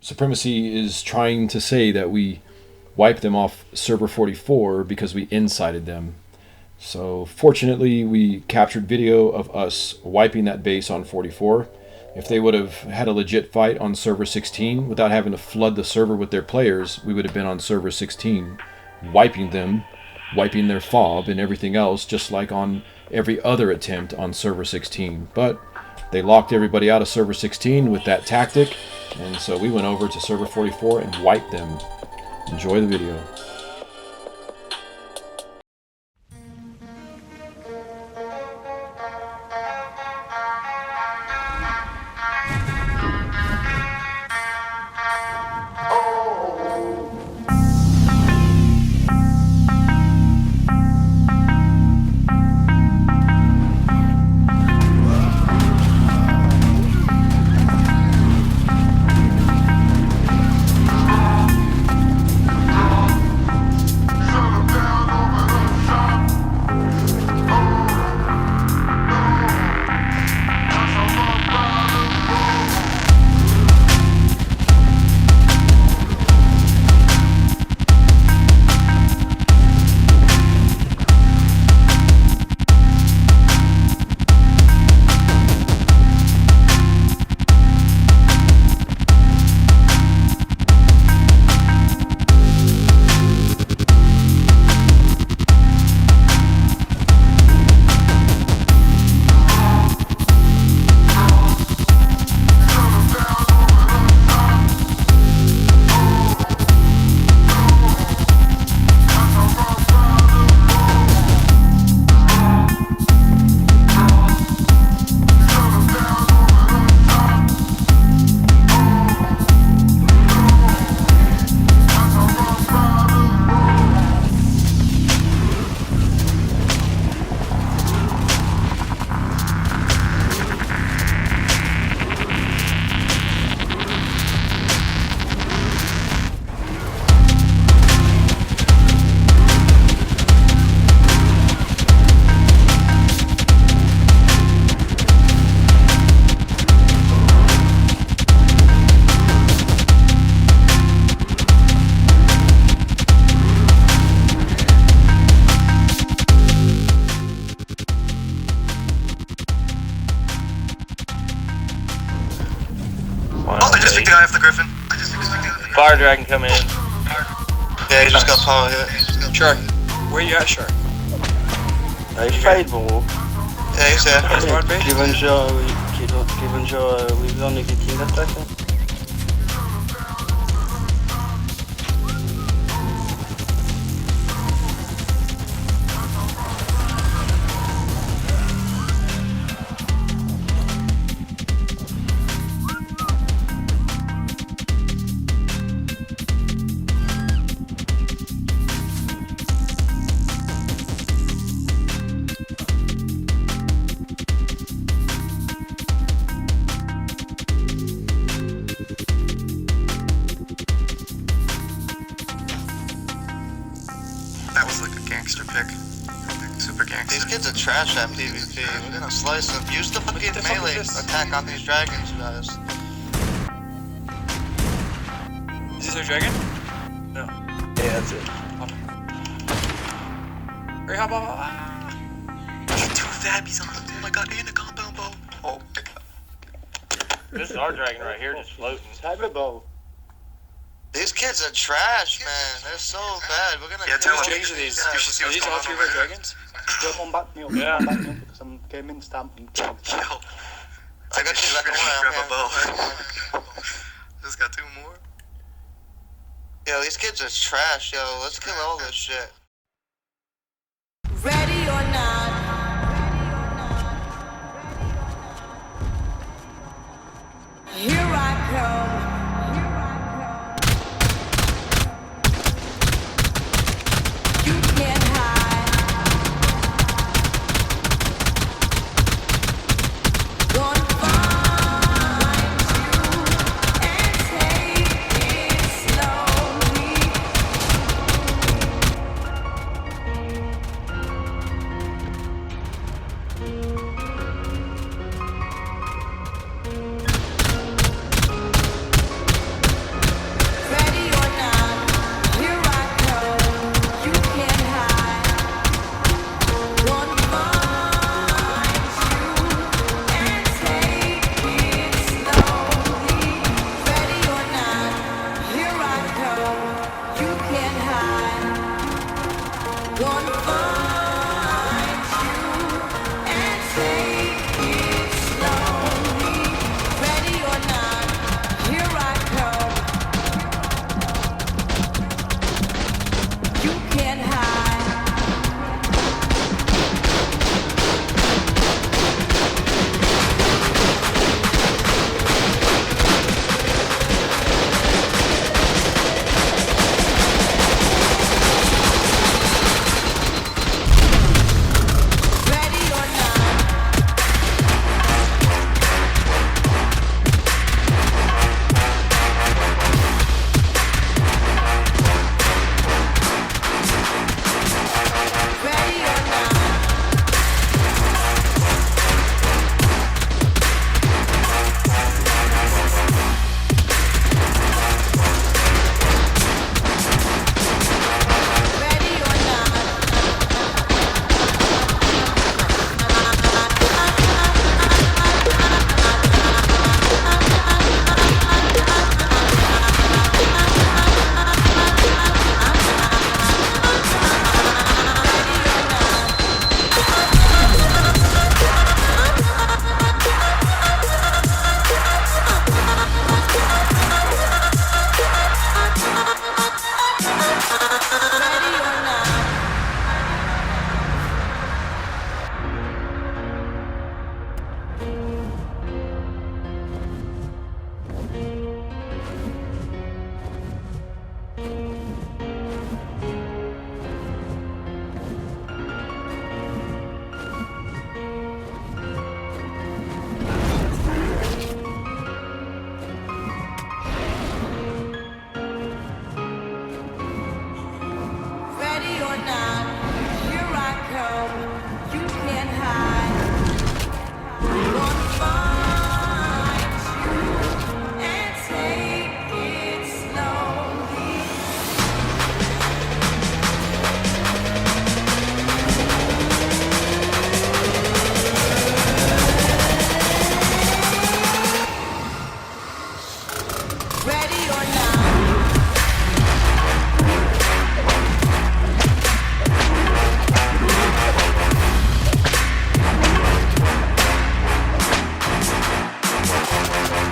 Supremacy is trying to say that we wiped them off server 44 because we incited them. So fortunately, we captured video of us wiping that base on 44. If they would have had a legit fight on server 16 without having to flood the server with their players, we would have been on server 16, wiping them, wiping their fob and everything else, just like on every other attempt on server 16. But they locked everybody out of server 16 with that tactic, and so we went over to server 44 and wiped them. Enjoy the video. Fire dragon coming in. Yeah, he just got power hit. Shark, where you at, Shark? Ich fight wo? Yeah, he's there. Given we will only get in attack. That was like a gangster pick. Super gangster. These kids are trash at PvP. We're gonna slice them. Use the fucking melee attack on these dragons, guys. Is this our dragon? No. Yeah, that's it. Hurry, hop, hop, hop. Two fabbies on them. Oh my god, and a compound bow. Oh my god. This is our dragon right here, just floating. Cyberbow. These kids are trash, man. They're so bad. We're gonna tell them. Change these. Are these all three of our dragons? Go come back me up. Yeah. Come back me up because I'm gaming stamping. Yo. I got you back on grab a bow. Just got two more. Yo, these kids are trash, yo. Let's kill all this shit. Ready or not. Here I come. You can't hide. Gonna find you and take it slowly. or not.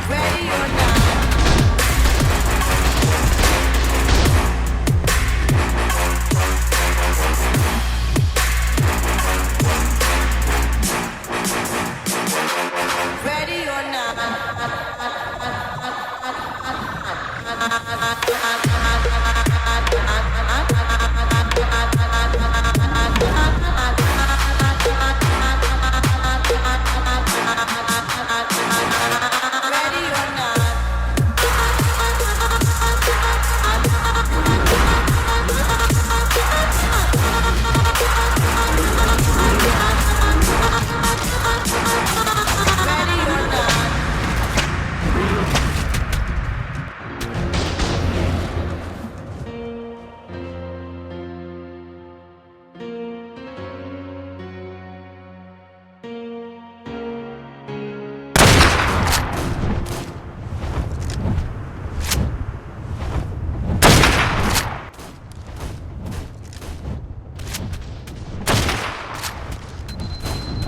Ready or not. Ready or Ready or not. Ready or not.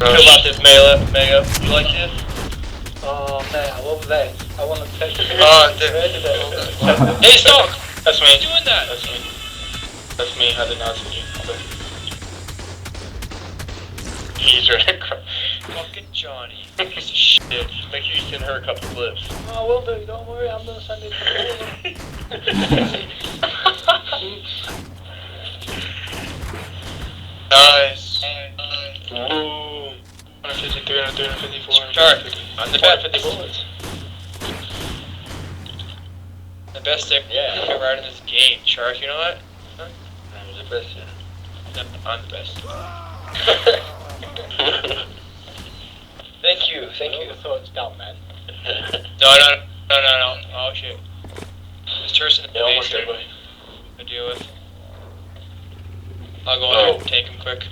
What about this Mega? You like this? Oh man, I love that. I want to take it. Hey, stop! That's me. Who's doing that? That's me. That's me. I did not see you. He's ready to cry. Fucking Johnny. Piece of shit. Make sure you send her a couple clips. Oh, will do. Don't worry. I'm gonna send it to you. Nice. Boom. 150, 300, 354. Shark. I'm the best. 50 bullets. The best stick right in this game, Shark. You know what? Huh? I'm the best. Yeah. I'm the best. Thank you. So it's down, man. No. Oh shit. This person in the base here to deal with. I'll go in there and take him quick.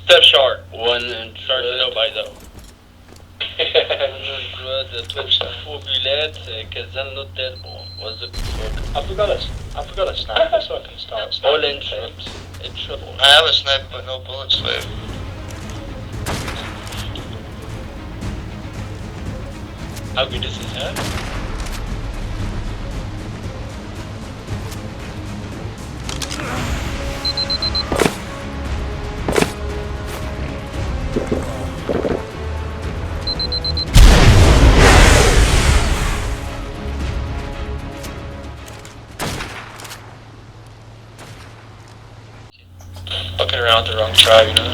Step short. One and shark nobody though. I forgot a sniper so I can start sniping things. It's trouble. I have a sniper but no bullets left. How good is this, huh? Fucking around with the wrong tribe, you know?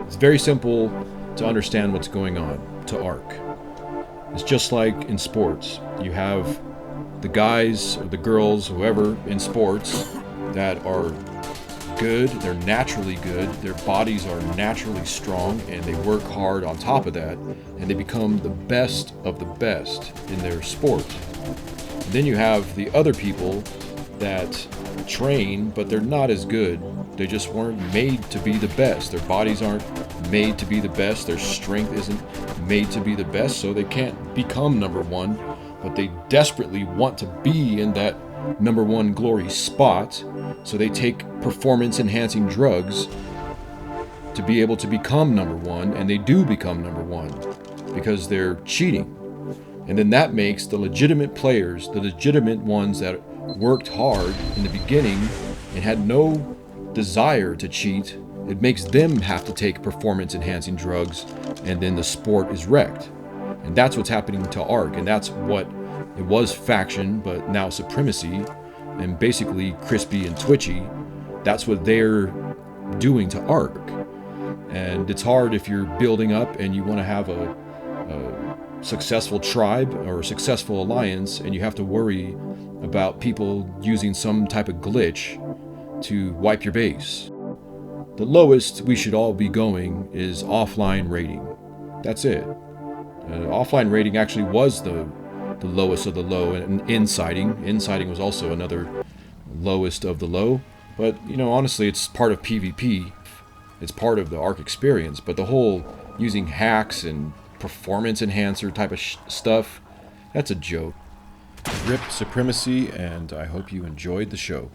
It's very simple to understand what's going on to Ark. It's just like in sports. You have the guys or the girls, whoever in sports, that are good, they're naturally good, their bodies are naturally strong, and they work hard on top of that, and they become the best of the best in their sport. And then you have the other people that train, but they're not as good. They just weren't made to be the best. Their bodies aren't made to be the best. Their strength isn't made to be the best, so they can't become number one, but they desperately want to be in that number one glory spot, so they take performance enhancing drugs to be able to become number one, and they do become number one because they're cheating. And then that makes the legitimate players, the legitimate ones that worked hard in the beginning and had no desire to cheat, it makes them have to take performance enhancing drugs, and then the sport is wrecked. And that's what's happening to Ark, and that's what it was Faction, but now Supremacy, and basically Crispy and Twitchy. That's what they're doing to Ark. And it's hard if you're building up and you want to have a successful tribe or a successful alliance, and you have to worry about people using some type of glitch to wipe your base. The lowest we should all be going is offline rating. That's it. Offline rating actually was the lowest of the low, and inciting. Inciting was also another lowest of the low. But, you know, honestly, it's part of PvP. It's part of the Ark experience. But the whole using hacks and performance enhancer type of stuff, that's a joke. RIP Supremacy, and I hope you enjoyed the show.